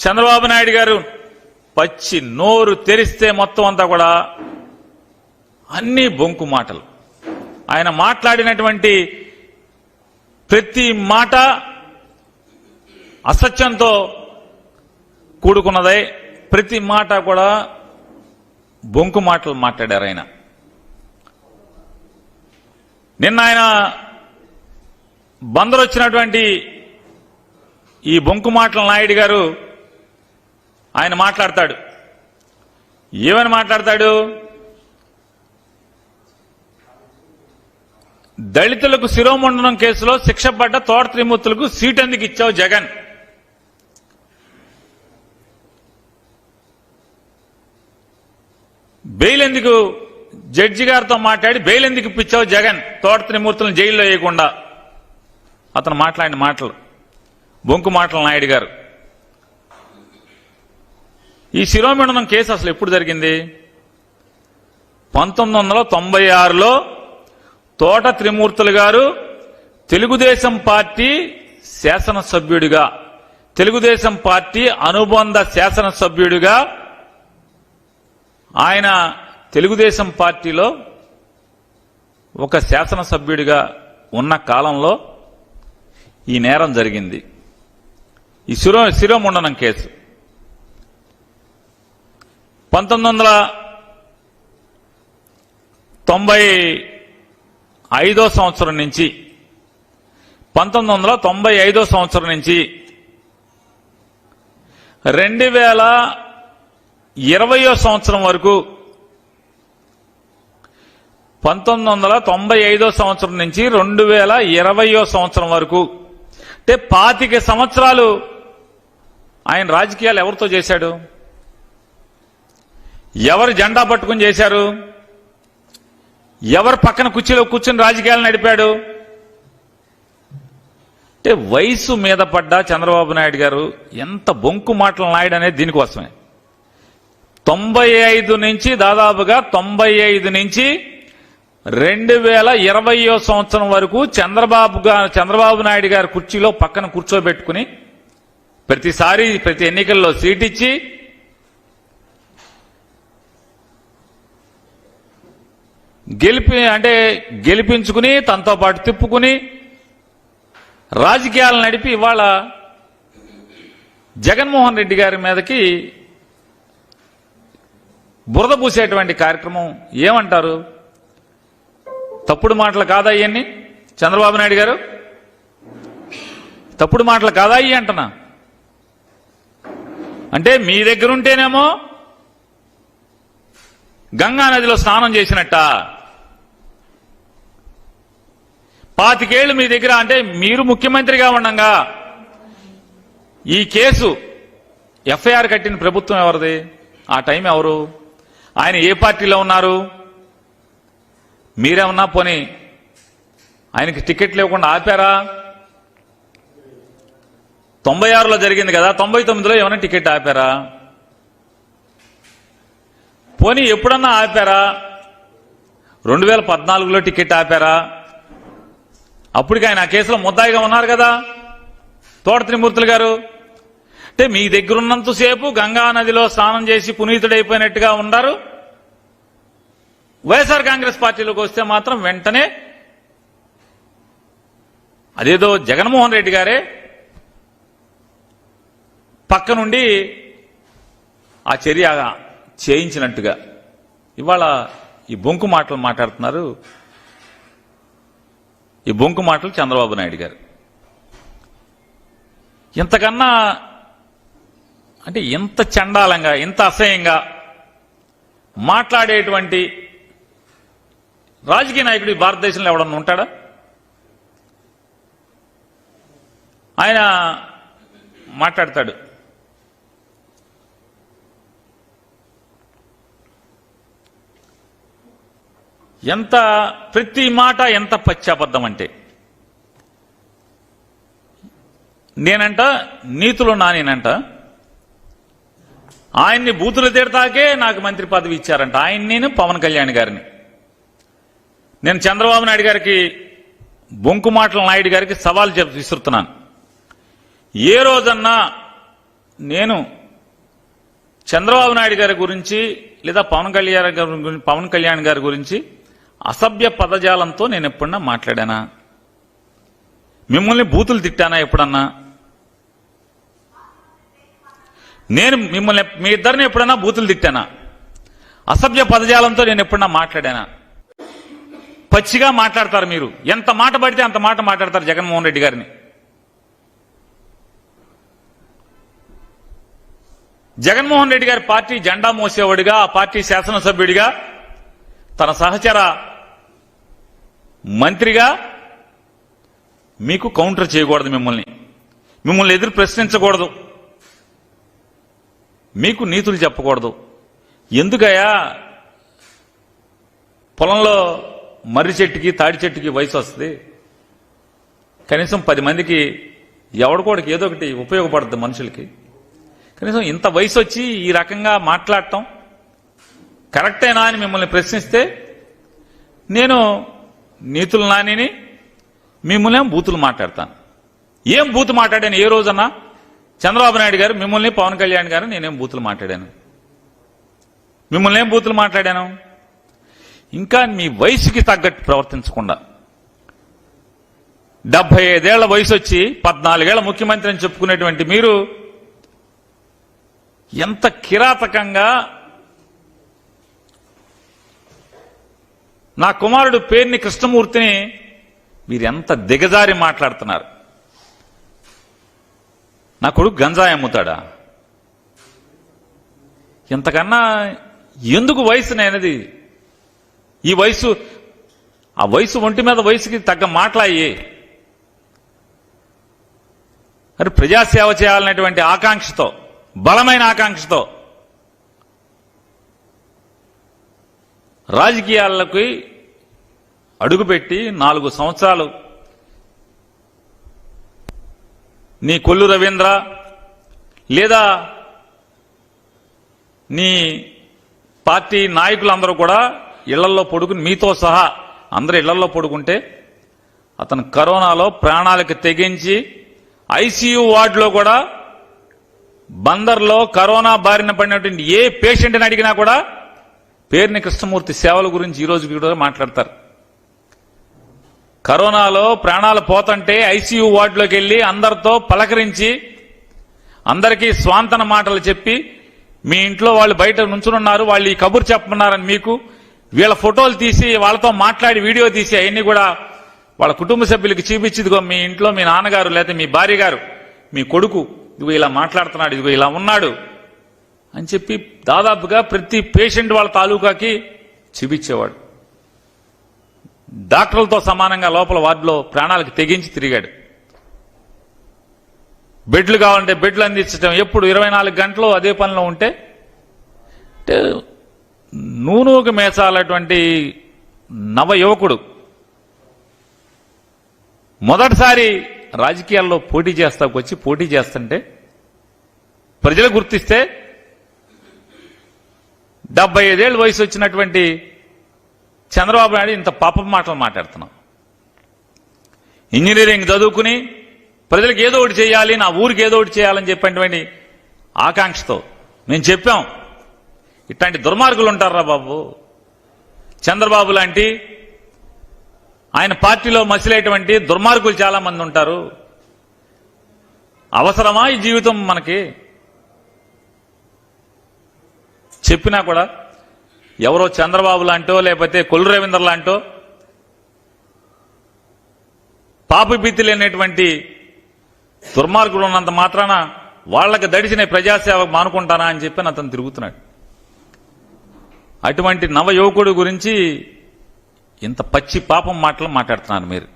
చంద్రబాబు నాయుడు గారు పచ్చి నోరు తెరిస్తే మొత్తం అంతా కూడా అన్ని బొంకు మాటలు. ఆయన మాట్లాడినటువంటి ప్రతి మాట అసత్యంతో కూడుకున్నదే, ప్రతి మాట కూడా బొంకు మాటలు మాట్లాడారు ఆయన. నిన్న ఆయన బందరొచ్చినటువంటి ఈ బొంకు మాటల నాయుడు గారు ఆయన మాట్లాడతాడు. ఏమని మాట్లాడతాడు? దళితులకు శిరోమండనం కేసులో శిక్ష పడ్డ తోట త్రిమూర్తులకు సీట్ ఎందుకు ఇచ్చావు జగన్? బెయిల్ ఎందుకు, జడ్జి గారితో మాట్లాడి బెయిల్ ఎందుకు ఇప్పించావు జగన్ తోట త్రిమూర్తులను జైల్లో వేయకుండా? అతను మాట్లాడిన మాటలు బొంకు మాటల నాయుడు గారు. ఈ శిరోమండనం కేసు అసలు ఎప్పుడు జరిగింది? 1996లో తోట త్రిమూర్తులు గారు తెలుగుదేశం పార్టీ శాసనసభ్యుడిగా, తెలుగుదేశం పార్టీ అనుబంధ శాసనసభ్యుడిగా ఆయన తెలుగుదేశం పార్టీలో ఒక శాసనసభ్యుడిగా ఉన్న కాలంలో ఈ నేరం జరిగింది. ఈ శిరోమండనం కేసు 1995 సంవత్సరం నుంచి 1995 సంవత్సరం నుంచి 2020 సంవత్సరం వరకు, 1995 సంవత్సరం నుంచి 2020 సంవత్సరం వరకు, అంటే 25 సంవత్సరాలు ఆయన రాజకీయాలు ఎవరితో చేశాడు? ఎవరు జెండా పట్టుకుని చేశారు? ఎవరు పక్కన కుర్చీలో కూర్చుని రాజకీయాలు నడిపాడు? అంటే వయసు మీద పడ్డ చంద్రబాబు నాయుడు గారు ఎంత బొంకు మాటల నాయుడు అనేది దీనికోసమే. 95 నుంచి దాదాపుగా 95 నుంచి 2020 సంవత్సరం వరకు చంద్రబాబు నాయుడు గారు కుర్చీలో పక్కన కూర్చోబెట్టుకుని ప్రతిసారి ప్రతి ఎన్నికల్లో సీట్ ఇచ్చి గెలిపించుకుని తనతో పాటు తిప్పుకుని రాజకీయాలు నడిపి ఇవాళ జగన్మోహన్ రెడ్డి గారి మీదకి బురద పూసేటువంటి కార్యక్రమం ఏమంటారు? తప్పుడు మాటలు కాదా ఇవన్నీ? చంద్రబాబు నాయుడు గారు తప్పుడు మాటలు కాదా ఇవి అంటున్నా. అంటే మీ దగ్గర ఉంటేనేమో గంగా నదిలో స్నానం చేసినట్ట, 25 ఏళ్లు మీ దగ్గర, అంటే మీరు ముఖ్యమంత్రిగా ఉండగా ఈ కేసు ఎఫ్ఐఆర్ కట్టిన ప్రభుత్వం ఎవరిది? ఆ టైం ఎవరు? ఆయన ఏ పార్టీలో ఉన్నారు? మీరేమన్నా పోనీ ఆయనకి టికెట్ లేకుండా ఆపారా? 96లో జరిగింది కదా, 99లో ఏమైనా టికెట్ ఆపారా? పోనీ ఎప్పుడన్నా ఆపారా? 2014లో టికెట్ ఆపారా? అప్పటికి ఆయన ఆ కేసులో ముద్దాయిగా ఉన్నారు కదా తోట త్రిమూర్తులు గారు. అంటే మీ దగ్గరున్నంతసేపు గంగా నదిలో స్నానం చేసి పునీతుడైపోయినట్టుగా ఉన్నారు. వైఎస్ఆర్ కాంగ్రెస్ పార్టీలోకి వస్తే మాత్రం వెంటనే అదేదో జగన్మోహన్ రెడ్డి గారే పక్క నుండి ఆ చర్య చేయించినట్టుగా ఇవాళ ఈ బొంకు మాటలు మాట్లాడుతున్నారు. ఈ బొంకు మాటలు చంద్రబాబు నాయుడు గారు. ఇంతకన్నా అంటే ఇంత చండాలంగా, ఇంత అసహ్యంగా మాట్లాడేటువంటి రాజకీయ నాయకుడు ఈ భారతదేశంలో ఎవడన్నా ఉంటాడా? ఆయన మాట్లాడతాడు, ఎంత ప్రతి మాట ఎంత పచ్చాబద్ధం అంటే, నేనంట నీతులు నానేనంట, ఆయన్ని బూతులు తిడతాకే నాకు మంత్రి పదవి ఇచ్చారంట. ఆయన నేను పవన్ కళ్యాణ్ గారిని, నేను చంద్రబాబు నాయుడు గారికి, బొంకు మాటల నాయుడు గారికి సవాల్ విసురుతున్నాను. ఏ రోజన్నా నేను చంద్రబాబు నాయుడు గారి గురించి లేదా పవన్ కళ్యాణ్ గారి గురించి అసభ్య పదజాలంతో నేను ఎప్పుడన్నా మాట్లాడానా? మిమ్మల్ని బూతులు తిట్టానా ఎప్పుడన్నా? నేను మిమ్మల్ని మీ ఇద్దరిని ఎప్పుడన్నా బూతులు తిట్టానా? అసభ్య పదజాలంతో నేను ఎప్పుడన్నా మాట్లాడానా? పచ్చిగా మాట్లాడతారు మీరు. ఎంత మాట పడితే అంత మాట మాట్లాడతారు జగన్మోహన్ రెడ్డి గారిని. జగన్మోహన్ రెడ్డి గారి పార్టీ జెండా మోసేవాడిగా, ఆ పార్టీ శాసనసభ్యుడిగా, తన సహచర మంత్రిగా మీకు కౌంటర్ చేయకూడదు. మిమ్మల్ని ఎదురు ప్రశ్నించకూడదు. మీకు నీతులు చెప్పకూడదు. ఎందుకయ్యా పొలంలో మర్రి చెట్టుకి తాడి చెట్టుకి వయసు వస్తుంది? కనీసం 10 మందికి ఎవడికోడికి ఏదో ఒకటి ఉపయోగపడుతుంది మనుషులకి. కనీసం ఇంత వయసు వచ్చి ఈ రకంగా మాట్లాడటం కరెక్టేనా అని మిమ్మల్ని ప్రశ్నిస్తే నేను నీతులు నానిని, మిమ్మల్ని బూతులు మాట్లాడతాను. ఏం బూతు మాట్లాడాను ఏ రోజన్నా? చంద్రబాబు నాయుడు గారు మిమ్మల్ని, పవన్ కళ్యాణ్ గారు నేనేం బూతులు మాట్లాడాను? మిమ్మల్ని ఏం బూతులు మాట్లాడాను? ఇంకా మీ వయసుకి తగ్గట్టు ప్రవర్తించకుండా 75 ఏళ్ల వయసు వచ్చి 14 ఏళ్ల ముఖ్యమంత్రి అని చెప్పుకునేటువంటి మీరు ఎంత కిరాతకంగా నా కుమారుడు పేర్ని కృష్ణమూర్తిని మీరు ఎంత దిగజారి మాట్లాడుతున్నారు. నా కొడుకు గంజాయి అమ్ముతాడా? ఇంతకన్నా ఎందుకు వయసునేది? ఈ వయసు, ఆ వయసు ఒంటి మీద వయసుకి తగ్గ మాట్లాయి. మరి ప్రజాసేవ చేయాలనేటువంటి ఆకాంక్షతో, బలమైన ఆకాంక్షతో రాజకీయాలకి అడుగుపెట్టి 4 సంవత్సరాలు నీ కొల్లు రవీంద్ర లేదా నీ పార్టీ నాయకులందరూ కూడా ఇళ్లలో పడుకుని, మీతో సహా అందరూ ఇళ్లలో పడుకుంటే అతను కరోనాలో ప్రాణాలకు తెగించి ఐసీయూ వార్డులో కూడా బందర్లో కరోనా బారిన పడినటువంటి ఏ పేషెంట్ని అడిగినా కూడా పేర్ని కృష్ణమూర్తి సేవల గురించి ఈ రోజు కూడా మాట్లాడతారు. కరోనాలో ప్రాణాలు పోతుంటే ఐసీయూ వార్డులోకి వెళ్లి అందరితో పలకరించి, అందరికీ స్వాంతన మాటలు చెప్పి, మీ ఇంట్లో వాళ్ళు బయట నుంచునున్నారు, వాళ్ళు ఈ కబురు చెప్పమన్నారని మీకు వీళ్ళ ఫోటోలు తీసి వాళ్ళతో మాట్లాడి వీడియో తీసి అవన్నీ కూడా వాళ్ళ కుటుంబ సభ్యులకి చూపించి, ఇదిగో మీ ఇంట్లో మీ నాన్నగారు లేదా మీ భార్య గారు, మీ కొడుకు ఇదిగో ఇలా మాట్లాడుతున్నాడు, ఇదిగో ఇలా ఉన్నాడు అని చెప్పి దాదాపుగా ప్రతి పేషెంట్ వాళ్ళ తాలూకాకి చూపించేవాడు. డాక్టర్లతో సమానంగా లోపల వార్డులో ప్రాణాలకు తెగించి తిరిగాడు. బెడ్లు కావాలంటే బెడ్లు అందించడం, ఎప్పుడు 24 గంటలు అదే పనిలో ఉంటే నూనూకు మేసాలటువంటి నవ యువకుడు మొదటిసారి రాజకీయాల్లో పోటీ చేస్తుంటే ప్రజలు గుర్తిస్తే 75 ఏళ్ళ వయసు వచ్చినటువంటి చంద్రబాబు నాయుడు ఇంత పాపం మాటలు మాట్లాడుతున్నాం. ఇంజనీరింగ్ చదువుకుని ప్రజలకు ఏదో ఒకటి చేయాలి, నా ఊరికి ఏదో ఒకటి చేయాలని చెప్పేటువంటి ఆకాంక్షతో మేము చెప్పాం. ఇట్లాంటి దుర్మార్గులు ఉంటారా బాబు? చంద్రబాబు లాంటి ఆయన పార్టీలో మసిలేటువంటి దుర్మార్గులు చాలా మంది ఉంటారు. అవసరమా ఈ జీవితం మనకి? చెప్పినా కూడా ఎవరో చంద్రబాబు లాంటో లేకపోతే కొల్లు రవీంద్ర లాంటో పాపభీతి లేనటువంటి దుర్మార్గులు ఉన్నంత మాత్రాన వాళ్లకు దడిచిన ప్రజాసేవ మానుకుంటానా అని చెప్పి అతను తిరుగుతున్నాడు. అటువంటి నవ యువకుడు గురించి ఇంత పచ్చి పాపం మాటలు మాట్లాడుతున్నారు మీరు.